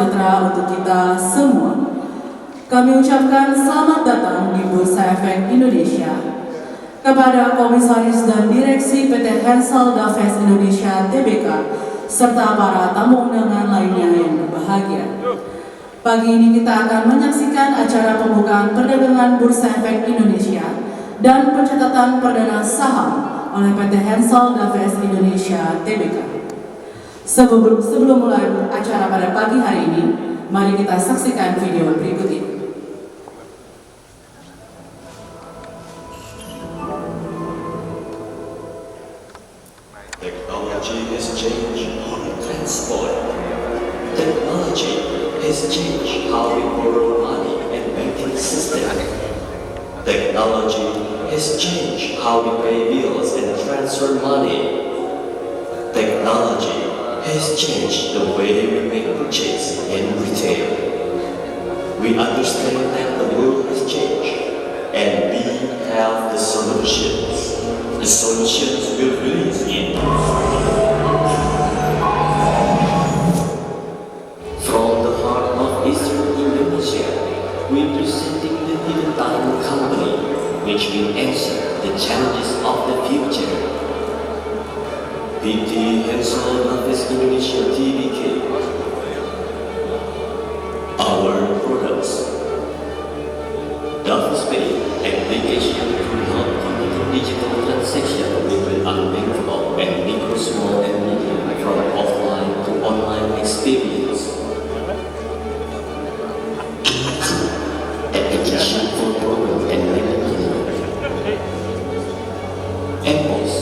sejahtera untuk kita semua. Kami ucapkan selamat datang di Bursa Efek Indonesia kepada Komisaris dan Direksi PT Hensel Daves Indonesia Tbk serta para tamu undangan lainnya yang berbahagia. Pagi ini kita akan menyaksikan acara pembukaan perdagangan Bursa Efek Indonesia dan pencatatan perdana saham oleh PT Hensel Daves Indonesia Tbk. Sebelum mulai acara pada pagi hari ini, mari kita saksikan video berikut ini. Technology has changed how we transport. Technology has changed how we borrow money and banking system. Technology has changed how we pay bills and transfer money. Technology has changed the way we make purchase in retail. We understand that the world has changed and we have the solutions. The solutions will release in from the heart of Eastern Indonesia, we presenting the Hidden Diamond Company, which will answer the challenges of the future. PT Hensel Daves Indonesia Tbk. Our products. Daves Pay application will help conduct digital transaction with unbankable and micro, small and medium from offline to online experience. Application for program and revenue. EMPOS,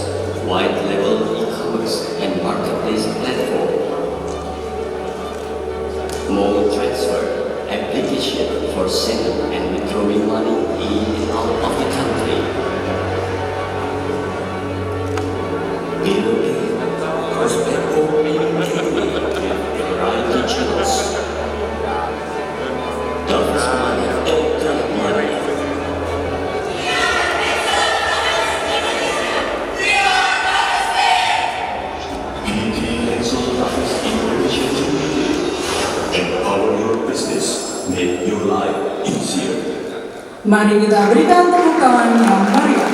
white label e-commerce and marketplace platform. Mobile transfer application for sending and withdrawing money in and out of the country. Below prospect for payment gateway with variety channels. Daves Money, electronic money. PT Hensel Daves Indonesia Tbk. Empower your business, make your life easier. Mari kita berikan tepuk tangan yang meriah.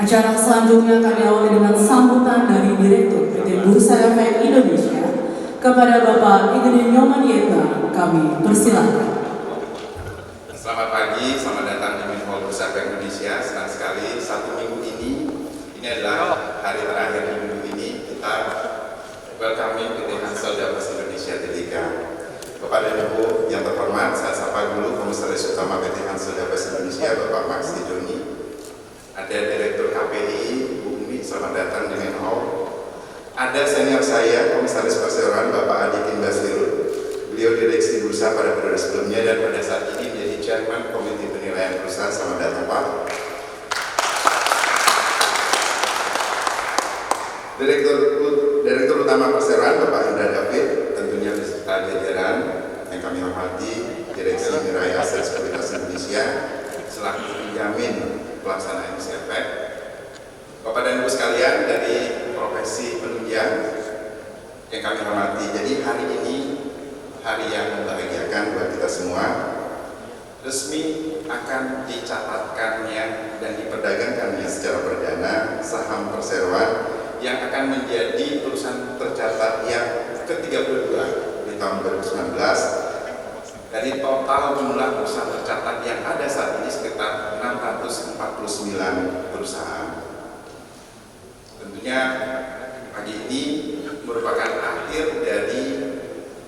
Acara selanjutnya akan diawali dengan sambutan dari Direktur PT Bursa Efek Indonesia kepada Bapak Igede Nyoman Yetna. Kami persilahkan. Selamat pagi, selamat datang di Minhol Bursa Efek Indonesia. Senang sekali satu minggu ini adalah hari terakhir di minggu ini kita welcoming PT Hensel Daves Indonesia Tbk. Kepada Ibu yang terhormat, saya sapa dulu Komisaris Utama PT Hensel Daves Indonesia Bapak Max Doni. Ada Direktur KPI Bu Umi, selamat datang di Minhol. Ada senior saya Komisaris Perseroan Bapak Adikin Basirul. Beliau direksi bursa pada periode sebelumnya dan pada saat ini menjadi Chairman Komite Penilaian Bursa. Selamat datang Pak. Direktur Utama Perseroan Bapak Indra David, tentunya beserta jajaran yang kami hormati, Direksi Mirai Aset Sekuritas Indonesia selaku penjamin pelaksana emisi efek. Bapak dan Ibu sekalian dari profesi penunjang yang kami hormati, jadi hari ini hari yang membahagiakan buat kita semua. Resmi akan dicatatkannya dan diperdagangkannya secara perdana saham perseroan yang akan menjadi perusahaan tercatat yang ke-32 di tahun 2019. Dari total jumlah perusahaan tercatat yang ada saat ini sekitar 649 perusahaan. Tentunya pagi ini merupakan akhir dari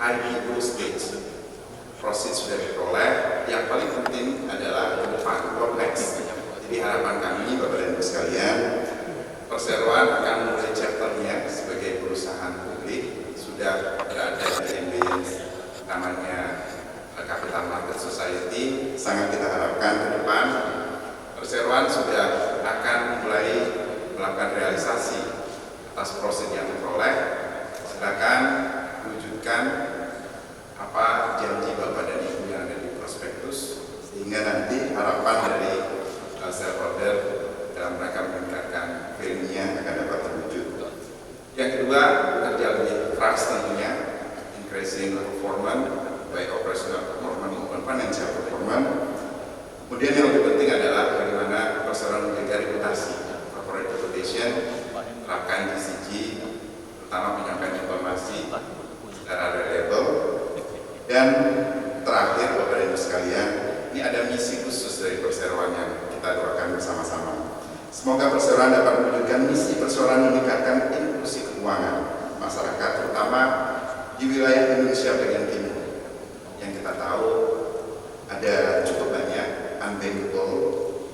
IPO stage. Prosedur sudah diperoleh, yang paling penting adalah ke depan, what next. Jadi harapan kami Bapak dan Ibu sekalian, perseroan akan mulai chapternya sebagai perusahaan publik, sudah berada di ambience namanya Capital Market Society. Sangat kita harapkan ke depan perseroan sudah akan mulai melakukan realisasi atas proses yang diperoleh. Silakan wujudkan apa janji Bapak dan Ibu yang ada di prospektus, sehingga nanti harapan dari shareholder dalam rangka meningkatkan value-nya akan dapat terwujud. Yang kedua, kerja performance, baik operational performance maupun financial performance. Kemudian yang lebih penting adalah bagaimana perseroan menjaga reputasi, corporate reputation, terapkan GCG, terutama penyampaian informasi secara reliable. Dan terakhir, Bapak dan Ibu sekalian, ini ada misi khusus dari perseroan yang kita doakan bersama-sama. Semoga perseroan dapat mewujudkan misi perseroan meningkatkan inklusi keuangan masyarakat, terutama di wilayah Indonesia bagian timur. Yang kita tahu ada cukup banyak unbankable,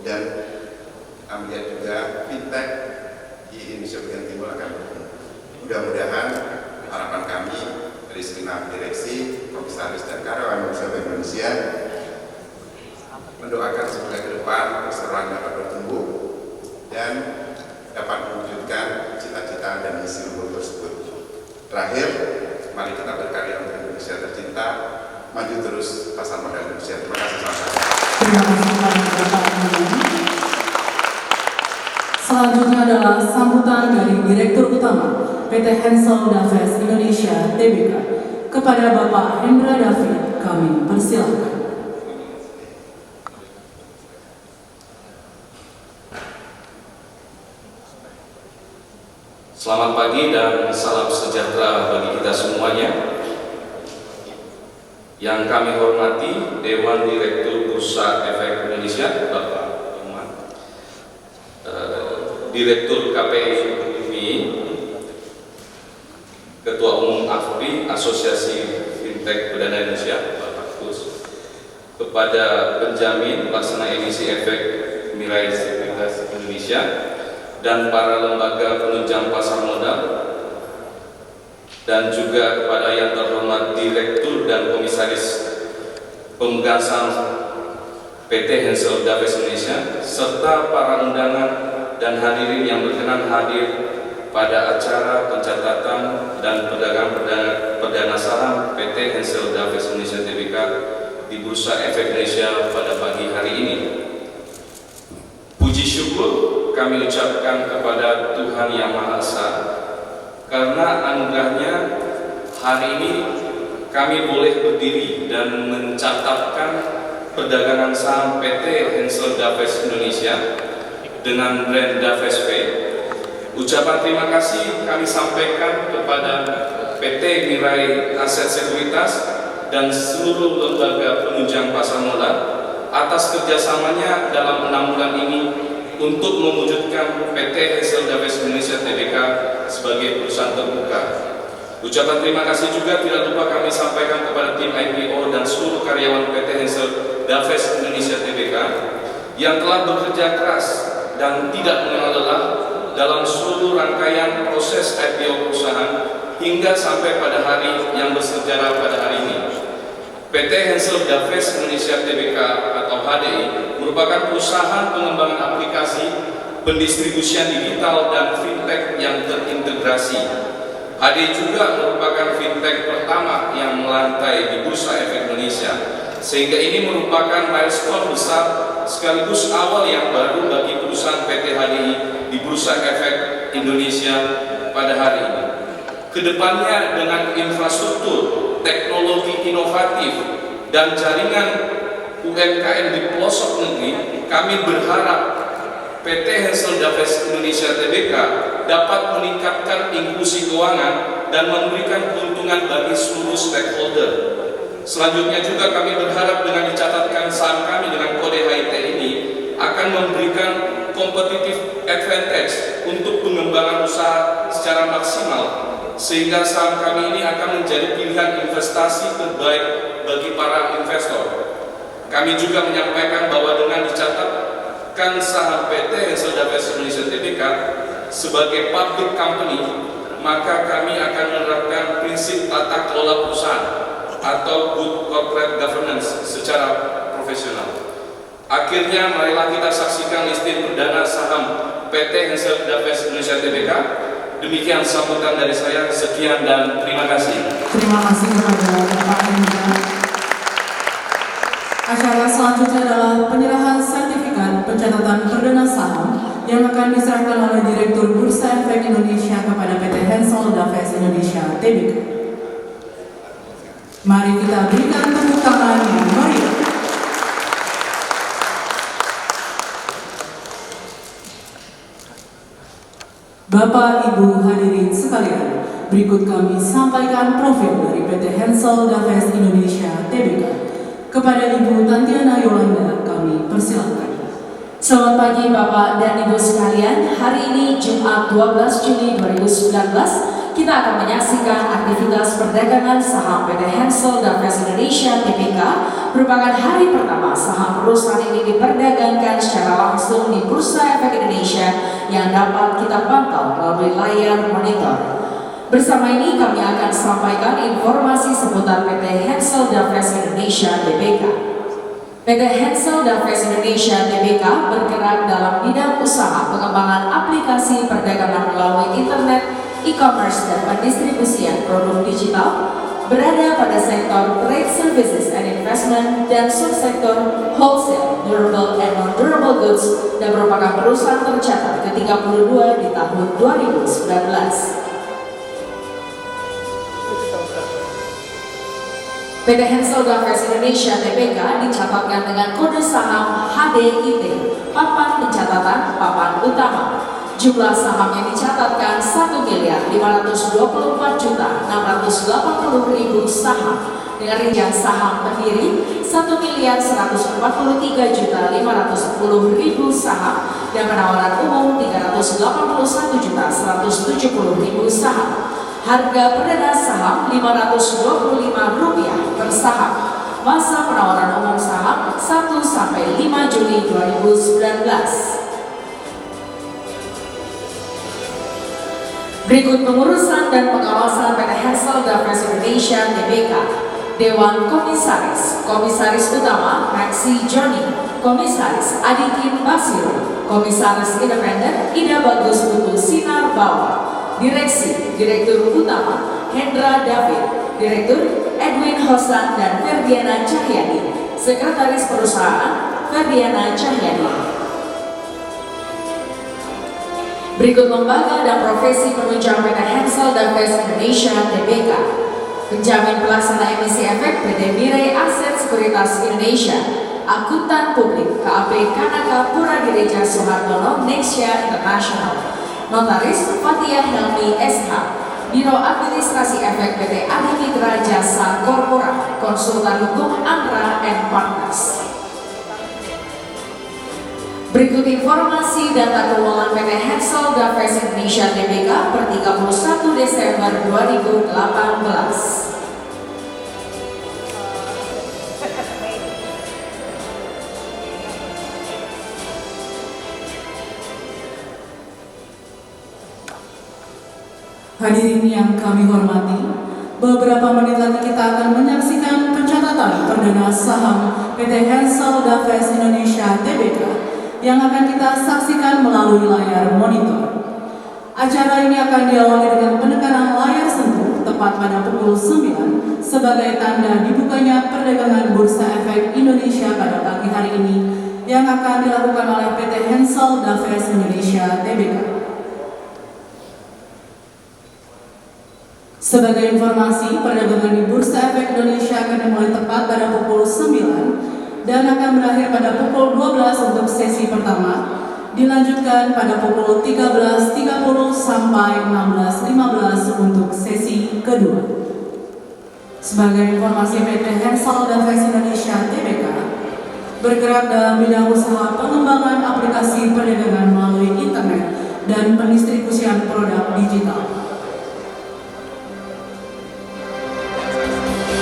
dan kita melihat juga fintech di Indonesia bagian timur akan berkembang. Mudah-mudahan harapan kami dari segenap direksi, komisaris dan karyawan Bank Indonesia mendoakan semoga ke depan perseroan dapat bertumbuh dan dapat mewujudkan cita-cita dan misi luhur tersebut. Terakhir, mari kita berkarya untuk Indonesia tercinta, maju terus pasar modal Indonesia. Terima kasih sama-sama. Terima kasih kepada Bapak Menteri. Selanjutnya adalah sambutan dari Direktur Utama PT Hensel Daves Indonesia Tbk kepada Bapak Hendra David. Kami persilakan. Selamat pagi dan salam sejahtera bagi kita semuanya. Yang kami hormati Dewan Direktur Bursa Efek Indonesia, Bapak Iman, Direktur KPI, Ketua Umum AFPI, Asosiasi Fintech Perdana Indonesia, Bapak Kus, kepada penjamin pelaksana emisi efek Mirai Sekuritas Indonesia, dan para lembaga penunjang pasar modal, dan juga kepada yang terhormat Direktur dan Komisaris Pemegang Saham PT Hensel Daves Indonesia, serta para undangan dan hadirin yang berkenan hadir pada acara pencatatan dan perdagangan perdana saham PT Hensel Daves Indonesia Tbk di Bursa Efek Indonesia pada pagi hari ini. Puji syukur kami ucapkan kepada Tuhan Yang Maha Esa karena anugerahnya hari ini kami boleh berdiri dan mencatatkan perdagangan saham PT Hensel Daves Indonesia dengan brand Daves Pay. Ucapan terima kasih kami sampaikan kepada PT Mirai Aset Sekuritas dan seluruh lembaga penunjang pasar modal atas kerjasamanya dalam 6 bulan ini untuk mewujudkan PT Hensel Daves Indonesia Tbk sebagai perusahaan terbuka. Ucapan terima kasih juga tidak lupa kami sampaikan kepada tim IPO dan seluruh karyawan PT Hensel Daves Indonesia Tbk yang telah bekerja keras dan tidak mengenal lelah dalam seluruh rangkaian proses IPO perusahaan hingga sampai pada hari yang bersejarah pada hari ini. PT Hensel Daves Indonesia Tbk atau HDI merupakan perusahaan pengembangan aplikasi, pendistribusian digital dan fintech yang terintegrasi. HDI juga merupakan fintech pertama yang melantai di Bursa Efek Indonesia, sehingga ini merupakan milestone besar sekaligus awal yang baru bagi perusahaan PT HDI di Bursa Efek Indonesia pada hari ini. Kedepannya dengan infrastruktur, teknologi inovatif, dan jaringan UMKM di pelosok negeri, kami berharap PT Hensel Daves Indonesia Tbk dapat meningkatkan inklusi keuangan dan memberikan keuntungan bagi seluruh stakeholder. Selanjutnya juga kami berharap dengan dicatatkan saham kami dengan kode HIT ini akan memberikan competitive advantage untuk pengembangan usaha secara maksimal, sehingga saham kami ini akan menjadi pilihan investasi terbaik bagi para investor. Kami juga menyampaikan bahwa dengan dicatatkan saham PT Hensel Daves Indonesia Tbk sebagai public company, maka kami akan menerapkan prinsip tata kelola perusahaan atau good corporate governance secara profesional. Akhirnya marilah kita saksikan listing perdana saham PT Hensel Daves Indonesia Tbk. Demikian sambutan dari saya, sekian dan terima kasih. Terima kasih kepada Bapak Hendra. Acara selanjutnya adalah penyerahan sertifikat pencatatan perdana saham yang akan diserahkan oleh Direktur Bursa Efek Indonesia kepada PT Hensel Daves Indonesia Tbk. Mari kita berikan tepuk tangan yang meriah. Bapak Ibu hadirin sekalian, berikut kami sampaikan profil dari PT Hensel Daves Indonesia Tbk. Kepada Ibu Tantiana Yolanda kami persilakan. Selamat pagi Bapak dan Ibu sekalian. Hari ini Jumat 12 Juni 2019 kita akan menyaksikan aktivitas perdagangan saham PT Hensel Daves Indonesia Tbk. Merupakan hari pertama saham perusahaan ini diperdagangkan secara langsung di Bursa Efek Indonesia yang dapat kita pantau melalui layar monitor. Bersama ini kami akan sampaikan informasi seputar PT Hensel Daves Indonesia Tbk. PT Hensel Daves Indonesia Tbk bergerak dalam bidang usaha pengembangan aplikasi perdagangan melalui internet, e-commerce dan pendistribusian produk digital, berada pada sektor trade services and investment dan subsektor wholesale, durable and non-durable goods, dan merupakan perusahaan tercatat ke-32 di tahun 2019. PT Hensel Daves Indonesia Tbk dicatatkan dengan kode saham HDIT, papan pencatatan papan utama. Jumlah saham yang dicatatkan 1.524.680.000 saham dengan rincian saham pendiri 1.143.510.000 saham dan penawaran umum 381.170.000 saham. Harga perdana saham Rp525 per saham. Masa penawaran umum saham 1 sampai 5 Juli 2019. Berikut pengurusan dan pengawasan PT Hensel Daves Indonesia Tbk. Dewan Komisaris, Komisaris Utama Maxi Joni, Komisaris Adikin Basiro, Komisaris Independen Ida Bagus Putu Sinar Bawah, Direksi, Direktur Utama Hendra David, Direktur Edwin Hosan dan Ferdiana Cahyadi, Sekretaris Perusahaan Ferdiana Cahyadi. Berikut lembaga dan profesi penunjang PT Hensel Daves Indonesia Tbk. Penjamin pelaksana emisi efek PT Mirai Aset Sekuritas Indonesia, Akuntan Publik KAP Kanaka Pura Gereja Soehartono Nexia International, Notaris Fatia Helmi SH, Biro Administrasi Efek PT Adi Mitra Jasa Korporat, Konsultan Hukum Andra and Partners. Berikut informasi data keuangan PT Hensel Daves Indonesia Tbk per 31 Desember 2018. Hadirin yang kami hormati, beberapa menit lagi kita akan menyaksikan pencatatan perdana saham PT Hensel Daves Indonesia Tbk yang akan kita saksikan melalui layar monitor. Acara ini akan diawali dengan penekanan layar sentuh tepat pada pukul 9 sebagai tanda dibukanya perdagangan Bursa Efek Indonesia pada pagi hari ini yang akan dilakukan oleh PT Hensel Daves Indonesia Tbk. Sebagai informasi, perdagangan di Bursa Efek Indonesia akan dimulai tepat pada pukul 9 dan akan berakhir pada pukul 12 untuk sesi pertama, dilanjutkan pada pukul 13.30 sampai 16.15 untuk sesi kedua. Sebagai informasi, PT Hensel Daves Indonesia Tbk bergerak dalam bidang usaha pengembangan aplikasi perdagangan melalui internet dan pendistribusian produk digital.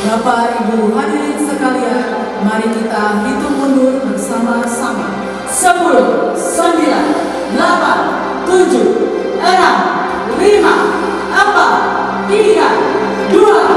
Bapak Ibu hadirin sekalian, mari kita hitung mundur bersama-sama. 10, 9, 8, 7, 6, 5, 4, 3, 2, 1.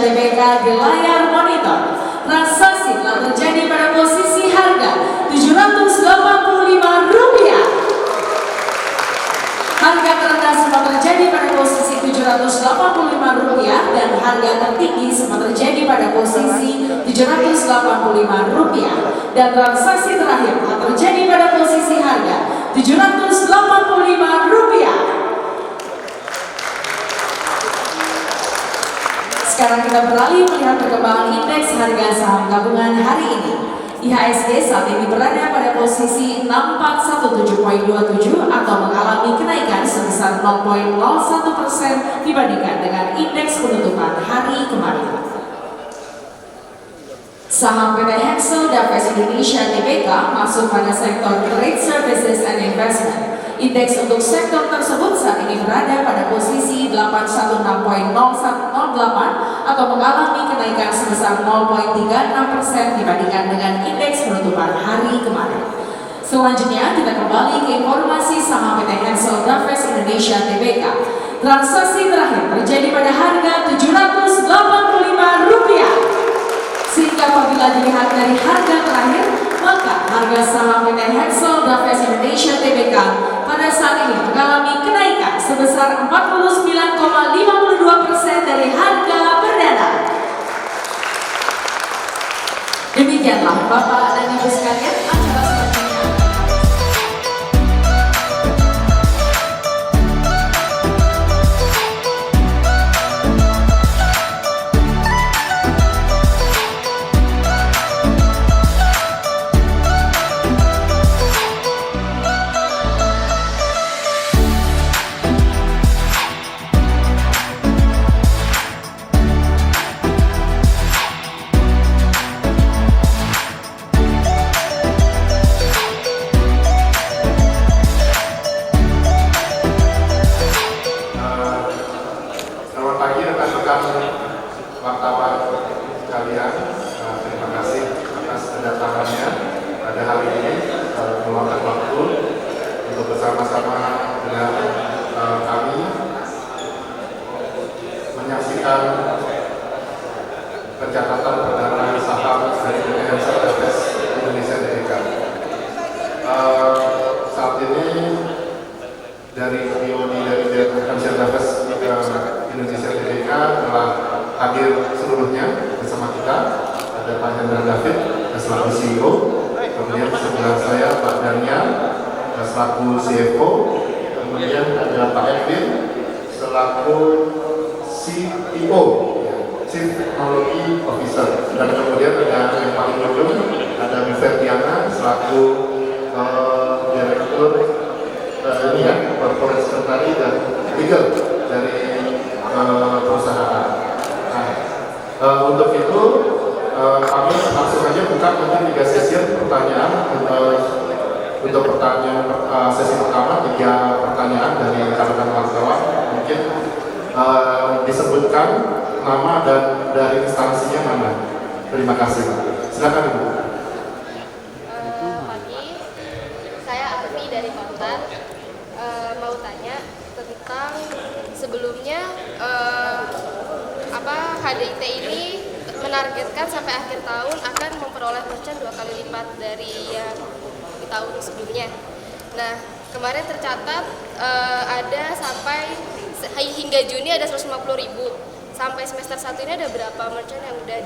TBK di layar monitor. Transaksi telah terjadi pada posisi harga Rp785. Harga terendah sempat terjadi pada posisi Rp785 dan harga tertinggi sempat terjadi pada posisi Rp785 dan transaksi terakhir telah terjadi pada posisi harga Rp785. Sekarang kita beralih melihat perkembangan indeks harga saham gabungan hari ini. IHSG saat ini berada pada posisi 6417.27 atau mengalami kenaikan sebesar 0,01% dibandingkan dengan indeks penutupan hari kemarin. Saham PT Hensel Daves Indonesia Tbk masuk pada sektor Trade Services and Investment. Indeks untuk sektor tersebut saat ini berada pada posisi 816.0108 atau mengalami kenaikan sebesar 0,36% dibandingkan dengan indeks penutupan hari kemarin. Selanjutnya kita kembali ke informasi saham PT Hensel Daves Indonesia Tbk. Transaksi terakhir terjadi pada harga Rp785. Sehingga apabila dilihat dari harga terakhir, maka harga saham PT Hensel Daves Indonesia Tbk pada saat ini mengalami kenaikan sebesar 49,52% dari harga perdana. Demikianlah Bapak dan Ibu sekalian acara selanjutnya. Wartawan sekalian, terima kasih atas kedatangannya pada hari ini, meluangkan waktu untuk bersama-sama dengan kami menyaksikan pencatatan perdana saham dari PT Hensel Daves Indonesia Tbk. Saat ini dari BOD dari Hensel Daves Indonesia Tbk telah hadir seluruhnya bersama kita. Ada Pak Hendra David selaku CEO, kemudian sebelah saya Pak Daniel selaku CFO, kemudian ada Pak Edwin selaku CTO, Chief Technology Officer, dan kemudian ada yang paling ujung ada Bu Fertiana selaku Direktur Corporate Secretary dan Legal dari perusahaan. Untuk itu kami langsung saja buka mungkin 3 sesi pertanyaan. Untuk pertanyaan sesi pertama 3 pertanyaan dari rekan-rekan wartawan, mungkin disebutkan nama dan dari instansinya mana. Terima kasih. Silakan Ibu. Pagi, saya Arfi dari Kontan. Mau tanya tentang sebelumnya HDIT ini menargetkan sampai akhir tahun akan memperoleh merchant 2 kali lipat dari yang di tahun sebelumnya. Nah, kemarin tercatat ada sampai hingga Juni ada 150.000. Sampai semester 1 ini ada berapa merchant yang udah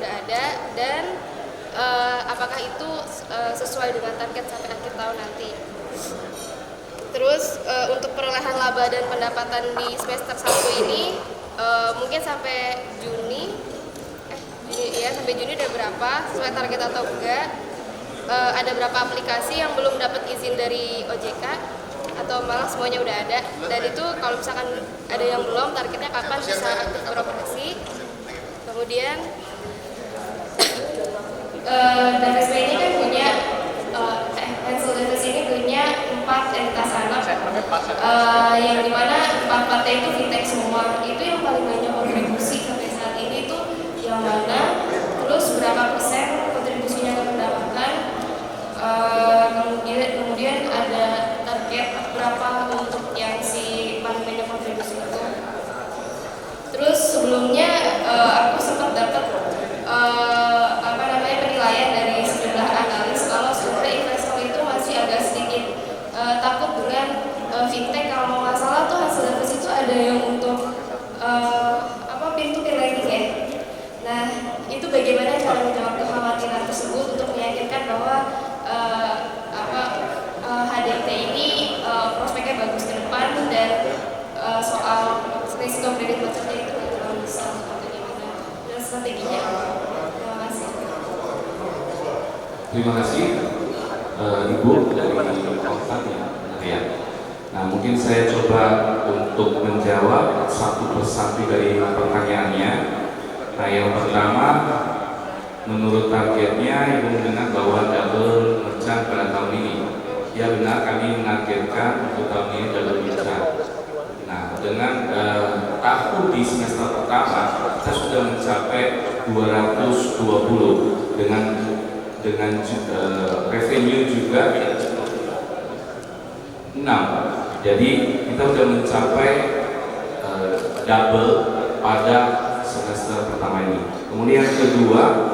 udah ada, dan apakah itu sesuai dengan target sampai akhir tahun nanti? Terus untuk perolehan laba dan pendapatan di semester 1 ini mungkin sampai Juni sampai Juni udah berapa, sesuai target atau enggak? Ada berapa aplikasi yang belum dapat izin dari OJK atau malah semuanya udah ada? Dan itu kalau misalkan ada yang belum, targetnya kapan bisa aktif beroperasi? Kemudian Daves ini kan punya Hensel Daves ini punya 4 entitas anak yang dimana 4-4-nya itu fintech semua. Itu yang paling banyak kontribusi sampai saat ini tuh yang mana? Terus berapa persen kontribusinya ke pendapatan? Kemudian ada target berapa untuk yang si paling banyak kontribusi itu? Terus sebelumnya ada yang untuk peer-to-peer lending ya. Nah, itu bagaimana cara menjawab kekhawatiran tersebut untuk meyakinkan bahwa HDT ini prospeknya bagus ke depan dan soal risiko kredit macetnya itu nggak terlalu besar atau gimana dan strateginya apa? Terima kasih. Terima kasih Ibu dari Kompas ya. Nah, mungkin saya coba untuk menjawab satu persatu dari pertanyaannya. Nah, yang pertama, menurut targetnya Ibu mendengar bahwa double merchant pada tahun ini. Ya benar, kami menargetkan untuk tahun ini double merchant. Nah, dengan tahun di semester pertama kita sudah mencapai 220 dengan revenue juga 6. Jadi kita sudah mencapai double pada semester pertama ini. Kemudian kedua,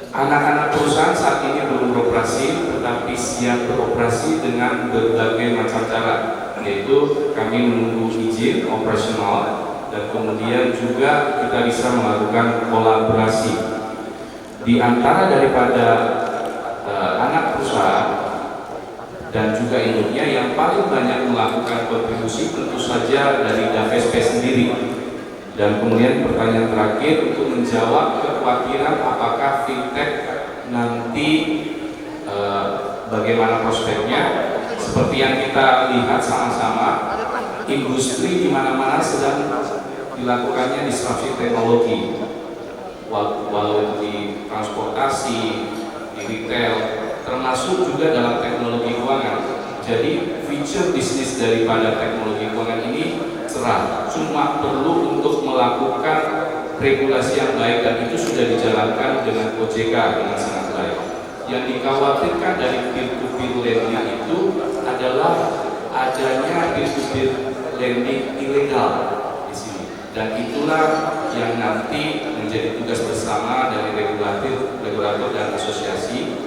anak-anak perusahaan saat ini belum beroperasi, tetapi siap beroperasi dengan berbagai macam cara, yaitu kami menunggu izin operasional dan kemudian juga kita bisa melakukan kolaborasi. Di antara daripada anak perusahaan dan juga induknya yang paling banyak melakukan kontribusi tentu saja dari DAVSP sendiri. Dan kemudian pertanyaan terakhir untuk menjawab kekhawatiran apakah fintech nanti bagaimana prospeknya. Seperti yang kita lihat sama-sama, industri di mana-mana sedang dilakukannya disrupsi teknologi, walau di transportasi, di retail, termasuk juga dalam teknologi keuangan. Jadi feature bisnis daripada teknologi keuangan ini cerah, cuma perlu untuk melakukan regulasi yang baik dan itu sudah dijalankan dengan OJK dengan sangat baik. Yang dikhawatirkan dari peer-to-peer lending itu adalah adanya peer-to-peer lending ilegal di sini, dan itulah yang nanti menjadi tugas bersama dari regulator dan asosiasi.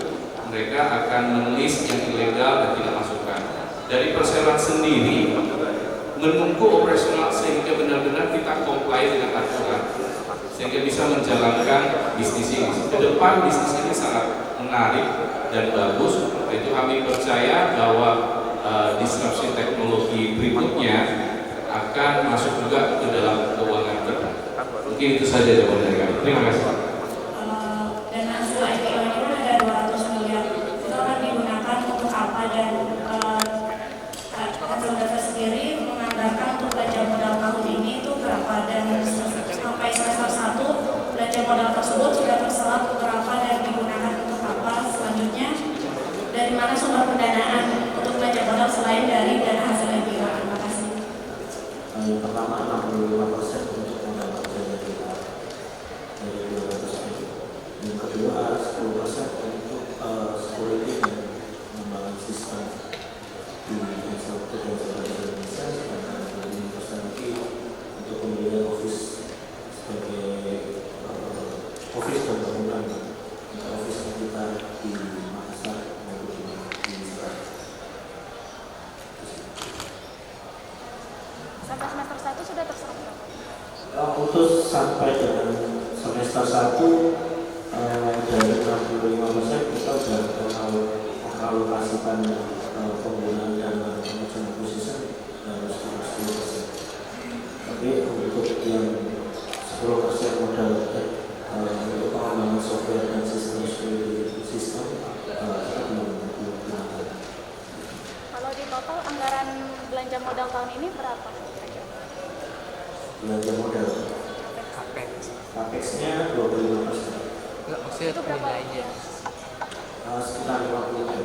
Mereka akan menulis yang ilegal dan tidak masukkan. Dari perseroan sendiri menunggu operasional sehingga benar-benar kita comply dengan aturan sehingga bisa menjalankan bisnis ini. Ke depan bisnis ini sangat menarik dan bagus. Itu kami percaya bahwa disrupsi teknologi berikutnya akan masuk juga ke dalam keuangan kita. Mungkin itu saja jawaban dari kami. Terima kasih. Dan hasil IPO ini kan ada 200 miliar. Itu akan digunakan untuk apa, dan hasil data sendiri menganggarkan untuk belanja modal tahun ini itu berapa, dan sampai semester 1 belanja modal tersebut sudah terserap berapa dan digunakan untuk apa selanjutnya, dari mana sumber pendanaan untuk belanja modal selain dari dana hasil IPO. Terima kasih. Yang pertama 65% untuk modal kerja dari 200 miliar. Yang kedua 10% untuk security dan pengembangan sistem di infrastruktur dan sebagainya Indonesia, sedangkan 25% lagi untuk pembelian office sebagai office dan bangunan untuk office yang kita di Makassar maupun di Semarang. Sampai semester 1 sudah terserap berapa? Untuk sampai dengan semester 1 dari 65% kita sudah mengalokasikan penggunaan dana macam acquisition dan 10%. Tapi untuk yang 10% modal untuk pengembangan software dan sistem kita belum gunakan. Kalau di total anggaran belanja modal tahun ini berapa? Belanja modal CAPEX-nya 25%. Enggak, maksudnya Itu berapa? nilainya. Sekitar 50M.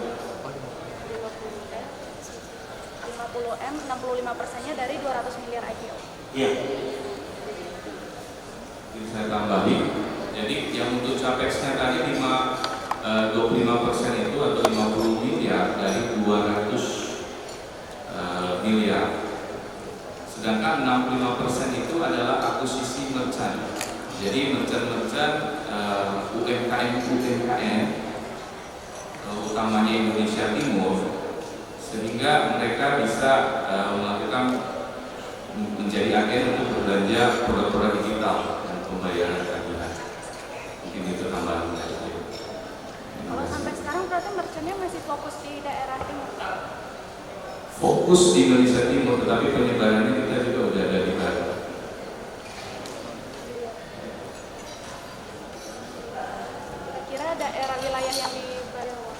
50M, 65%-nya dari 200 miliar IPO. Iya. Jadi saya tambahi, jadi yang untuk capex-nya tadi 25% itu atau 50 miliar dari 200 miliar. Sedangkan 65% itu adalah akuisisi merchant. Jadi merchant UMKM utamanya Indonesia Timur, sehingga mereka bisa melakukan menjadi agen untuk berbelanja produk-produk digital dan pembayaran tagihan. Mungkin itu tambahan dari saya. Kalau sampai sekarang berarti merchantnya masih fokus di daerah timur? Fokus di Indonesia Timur, tetapi penyebarannya kita juga udah ada di barat. Kira daerah wilayah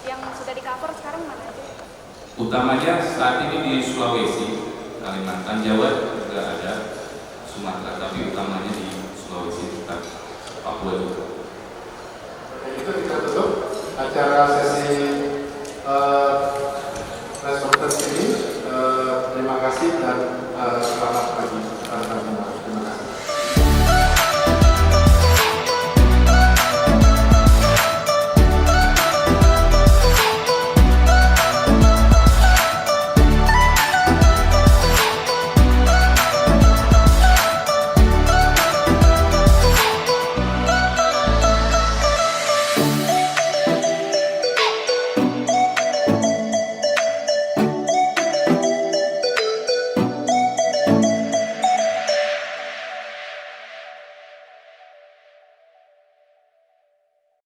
yang sudah di cover sekarang mana aja? Utamanya saat ini di Sulawesi, Kalimantan, Jawa juga ada, Sumatera, tapi utamanya di Sulawesi, Papua juga. Itu kita tutup acara sesi press conference ini. Terima kasih dan